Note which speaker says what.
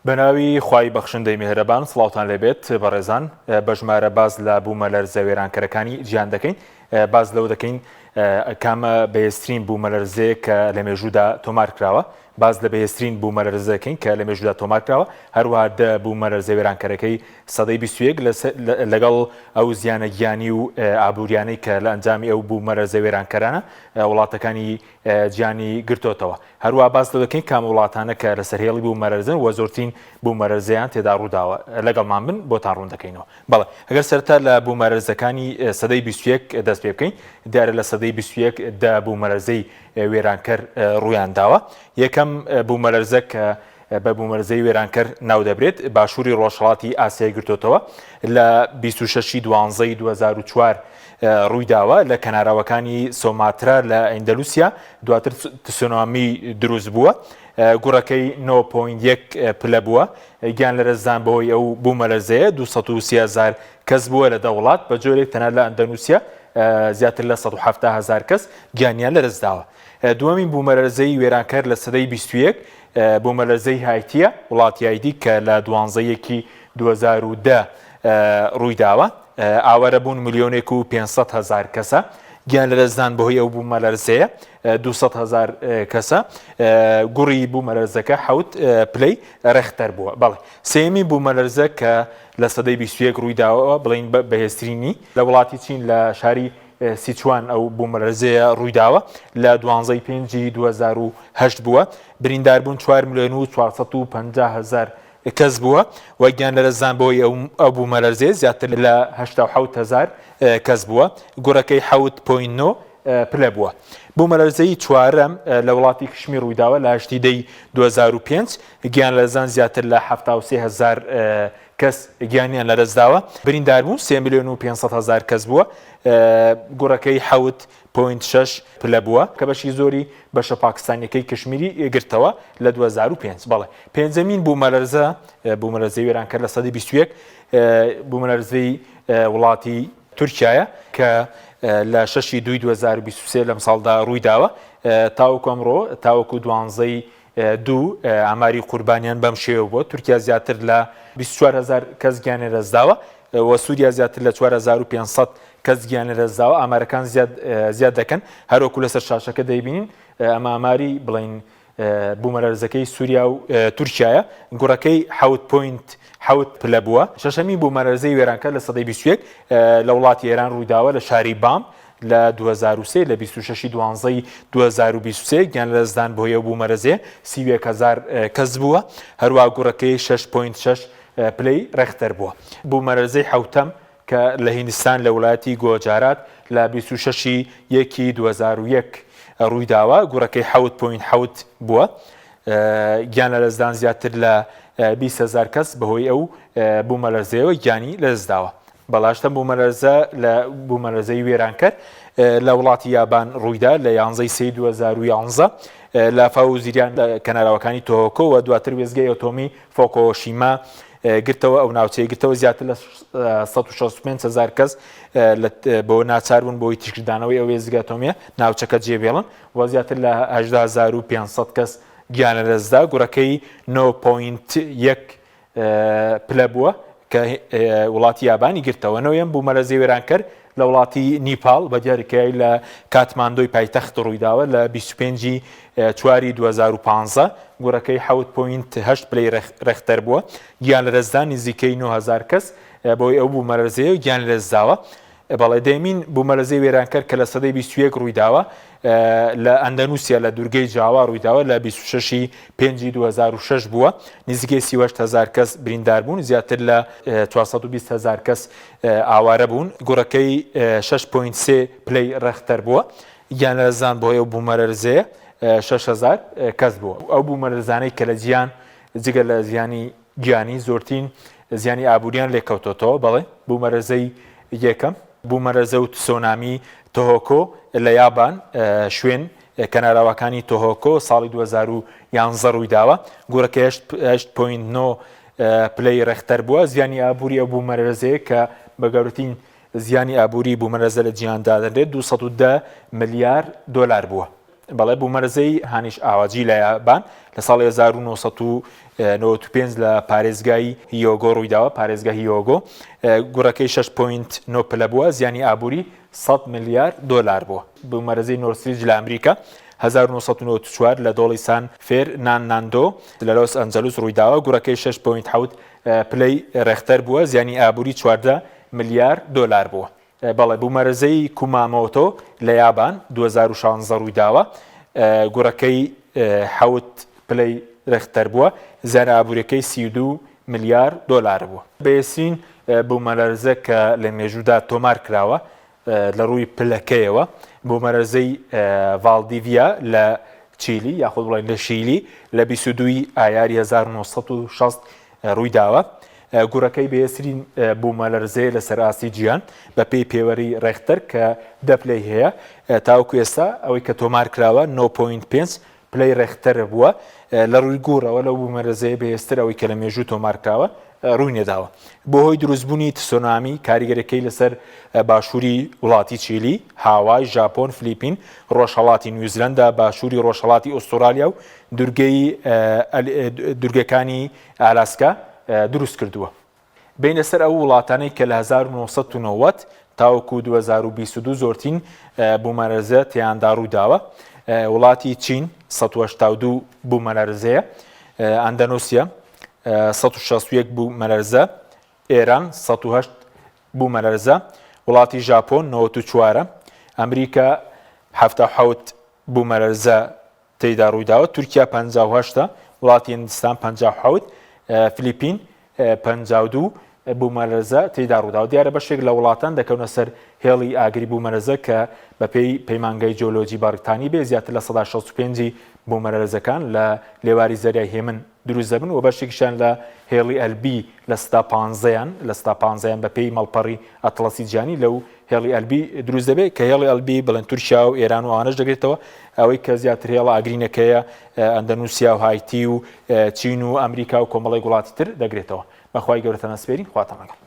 Speaker 1: بەناوی خوای بەخشندەی میهرەبان سڵاوتان لێبێت بەڕێزان بە ژمارە باز لە بوومە لەرزە وێرانکەرەکانی گیان دەکەین باز لەوە دەکەین کامە بەهێزترین بوومە لەرزەیە کە لە مێژوودا تۆمار کراوە باز لە بەهێزترین بوومە لەرزەکەین کە لە مێژوودا تۆمار کراوە هەروەها بوومە لەرزە وێرانکەرەکەی سەدەی 21 لەگەڵ ئەو زیانە گیانی و ئابوووریانەی کە لە ئەنجامی ئەو بوومە لەرزە وێرانکەرانە وڵاتەکانی گیانی گرتوتەوە هەروەها باز لەوە دەکەین کام وڵاتانە کە لەسەر هێڵی بوومە لەرزن وە زۆرترین بوومە لەرزەیان تێدا ڕووداوە لەگەڵمان بن بۆتان ڕوون دەکەینەوە بەڵێ ئەگەر سەرتا لە بوومە لەرزەکانی سەدەی 21 دەست پێ بکەین دیارە لە سەدەی 21 بوومە لەرزەی وێرانکەر ڕوویان داوە یەکەم بوومە لەرزە کە بە بوومەلەرزەی وێرانکەر ناو دەبرێت باشووری ڕۆژهەڵاتی ئاسیای گرتوتەوە لە 26 دوانزەی 2004 ڕوویداوە لە کەناراوەکانی سۆماترا لە ئەندەلوسیا دواتر تسونامی دروست بووە گوڕەکەی 9.1 پلە بووە گیان لەرزدان بەهۆی ئەو بوومەلەرزەیە 230,000 کەس بووە لە دەوڵات بە جۆرێک تەنها لە ئەندەلوسیا زیاتر لە 170,000 کەس گیانیان لەرزداوە دووەمین بوومەلەرزەی وێرانکەر لە سەدەی 21 بوومەلەرزەی هایتیە وڵاتی هایتی کە لە 12 2010 ڕوویداوە ئاوارە بوون 1,500,000 کەسە گیان لەرزدان بەهۆی ئەو بوومەلەرزەیە 200,000 کەسە گوڕی بوومەلەرزەکە 7 پلەی ڕێختەر بووە بەڵێ سێمی بوومەلەرزە کە لە سەدەی 21 ڕوویداوە بڵین بەهێزترینی لە وڵاتی چین لە شاری سیچوان ئەو بوومەلەرزەیە ڕوویداوە لە 12 2008 بووە برینداربوون 4,450,000 کەس بووە و گیان لەرزدان بەهۆی ئەو بوومەلەرزەیە زیاتر لە 87,000 کەس بووە گوڕەکەی 7.9 پلە بووە بوومەلەرزەی چوارەم لە وڵاتی کشمی ڕوویداوە لە 8 2005 گیان لەرزدان زیاتر لە 73,000 کەس گیانیان لەرزداوە برینداربوون 3,500,000 کەس بووە گوڕەکەی 7.6 پلە بووە کە بەشی زۆری بەشە پاکستانیەکەی کشمیری گرتەوە لە 2005 بەڵێ پێنجەمین بوومەلەرزەی وێرانکەر لە سەدەی 21 بوومەلەرزەی وڵاتی تورکیایە کە لە 6 دوای 2023 لەم ساڵدا ڕوویداوە تاوەکو ئەمڕۆ تاوەکو 12 ئاماری قوربانیان بەم شێوە بووە تورکیا زیاتر لە 24,000 کەس گیانی لەرزداوە و سووریا زیاتر لە 4,500 کەس گیانی لەرزداوە ئامارەکان زیاد دەکەن هەروەکو لەسەر شاشەکە دەیبینین ئەمە ئاماری بڵین بوومەلەرزەکەی سووریا و تورکیایە گوڕەکەی 7.7 پلە بووە شەشەمی بوومەلەرزەی وێرانکەر لە سەدەی 21 لە وڵاتی ئێران ڕوویداوە لە شاری بام لە 2003 لە 26 دوانزەی 2023 گیان لەرزدان بۆ یە بوومەلەرزەیە 31,000 کەس بووە هەروە گوڕەکەی 6.6 پلەی ڕێختەر بووە بوومەلەرزەی حوتەم کە لە هیندستان لە وڵاتی گۆجارات لە 26 2001 ڕوویداوە گوڕەکەی 7.7 بووە گیان لەرزدان زیاتر لە 20,000 کەس بەهۆی ئەو بوومەلەرزەیەوە گیانی لەرزداوە بەڵاشتە بوومەلەرزەی وێرانکەر لە وڵاتی یابان ڕوویدا لە 11 2011 لە فاوزیریان لە کەناراوەکانی تۆهۆکۆ و دواتر وێزگای ئۆتۆمی فۆکۆشیما گرتەوە ئەو ناوچەی گرتەوە زیاتر لە 165,000 کەس بۆ ناچاربوون بۆی تیشکردانەوەی ئەو وێزگای ئۆتۆمیە ناوچەکە جێبێڵن و زیاتر لە 18,500 کەس گیانە لەرزدا گوڕەکەی 9.1 پلە بووە کە وڵاتی یابانی گرتەوە نەوەیەم بوومەلەرزەی وێرانکەر لە وڵاتی نیپال بە دیاریکایی لە کاتماندۆی پایتەخت ڕوویداوە لە 25 4 2015 گوڕەکەی 7.8 پلەی ڕێختەر بووە گیان لەرزدان نزیکەی 9,000 کەس بۆی ئەو بوومەلەرزەیە گیان لەرزداوە بەڵێ دەمین بوومەلەرزەی وێرانکەر کە لە سەدەی 21 ڕوویداوە لە ئەندەنوسیا لە دوورگەی جاوا ڕوویداوە لە 26 5 2006 بووە نزیکەی 38,000 کەس بریندار بوون زیاتر لە 420,000 کەس ئاوارە بوون گوڕەکەی 6.3 پلەی ڕێختەر بووە گیان لەرزدان بۆ ئەو بوومەلەرزەیە 6,000 کەس بووە ئەو بوومەلەرزانەی کە لە جیان جگە لە زیانی گیانی زۆرترین زیانی ئابووریان لێکەوتۆتەوە بەڵێ بوومەلەرزەی یەکەم بوومەلەرزە و تسۆنامی تۆهۆکۆ لە یابان شوێن کەناراوەکانی تۆهۆکۆ ساڵی 2011 ڕوویداوە گوڕەکەی 8.9 پلەی ڕێختەر بووە زیانی ئابووری ئەو بوومەلەرزەیە کە بە گەورەترین زیانی ئابووری بوومەلەرزە لە جیهاندا دەدرێت 210 ملیار دۆلار بووە بەڵێ بوومەلەرزەی هانیش ئاواجی لە یابان لە ساڵی 1970 95 لە پارێزگای هیۆگۆ ڕوویداوە پارێزگای هیۆگۆ گوڕەکەی 6.9 پلە بووە زیانی ئابووری 100 میلیارد دۆلار بووە بوومەرەزەی نۆرسریج لە ئەمریکا 1994 لە دۆڵی سان فێرناندۆ لە لۆس ئەنجەلوس ڕوویداوە گوڕەکەی 6.7 پلەی ڕێختەر بووە زیانی ئابووری 14 میلیارد دۆلار بووە بەڵێ بوومەرەزەی کومامۆتۆ لە یابان 2016 ڕوویداوە گوڕەکەی 7 پلەی ڕێختەر بووە زیانی ئابووریەکەی 32 میلیارد دۆلار بووە بەیەسین بوومەلەرزە کە لە مێژوودا تۆمار کراوە لە ڕووی پلەکەیەوە بوومەرەزەی ڤالدیڤیا لە چیلی یاخود بڵێن لە شیلی لە 22 ئایاری 1960 ڕوویداوە گوڕەکەی بەیەسرین بوومەلەرزەیە لە سەرئاستی جیهان بە پێی پێوەری ڕێختەر کە 10 پلەی هەیە تاوەکو ئێستا ئەوەی کە تۆمار کراوە 9.5 پلەی ڕێختەرە بووە لە ڕووی گۆڕەوە لەو بوومەرەزەیە بەهێزتر ئەوەی کە لە مێژوو تۆمار کراوە ڕووی نێداوە بۆ هۆی دروستبوونی تسۆنامی کاریگەرەکەی لەسەر باشووری وڵاتی چیلی هاوای ژاپۆن فلیپین ڕۆژهەڵاتی نیوزیلەندا باشووری ڕۆژهەڵاتی ئوسترالیا و دورگەکانی ئالاسکا دروست کردووە بینە سەر ئەو وڵاتانەی کە لە 1990 تاوەکو 2022 زۆرترین بوومەرەزە تیاندا ڕووداوە وڵاتی چین 182 بوومەلەرزەیە ئەندەنۆسیا 161 بوومەلەرزە ئێران 108 بوومەلەرزە وڵاتی ژاپۆن 94 ئەمریکا 77 بوومەلەرزە تێیدا ڕوویداوە تورکیا 58 وڵاتی هیندستان 57 فلیپین 52 بوومەلەرزە تێیدا ڕووداوە دیارە بەشێک لە وڵاتان دەکەونە سەر هێڵی ئاگری بوومەلەرزە کە بەپێی پەیمانگای جیۆلۆجی بەریتانی بێ زیاتر لە 165 بوومەلەرزەکان لە لێواری زەریای هێمن دروست دەبن و بەشێکیشان لە هێڵی ئەلبی لە 15یان لە 15یان بەپێی مەڵپەڕی ئەتڵەسی جیهانی لەو هێڵی ئەلبی دروست دەبێت کە هێڵی ئەلبی بڵێن تورکیا و ئێران و ئەوانەش دەگرێتەوە ئەوەی کە زیاتر هێڵە ئاگرینەکەیە ئەندەنوسیا و هایتی و چین و ئەمریکا و کۆمەڵی وڵاتی تر دەگرێتەوە بەخوای گەورەتە نەسپێرین خواتان لەگەڵ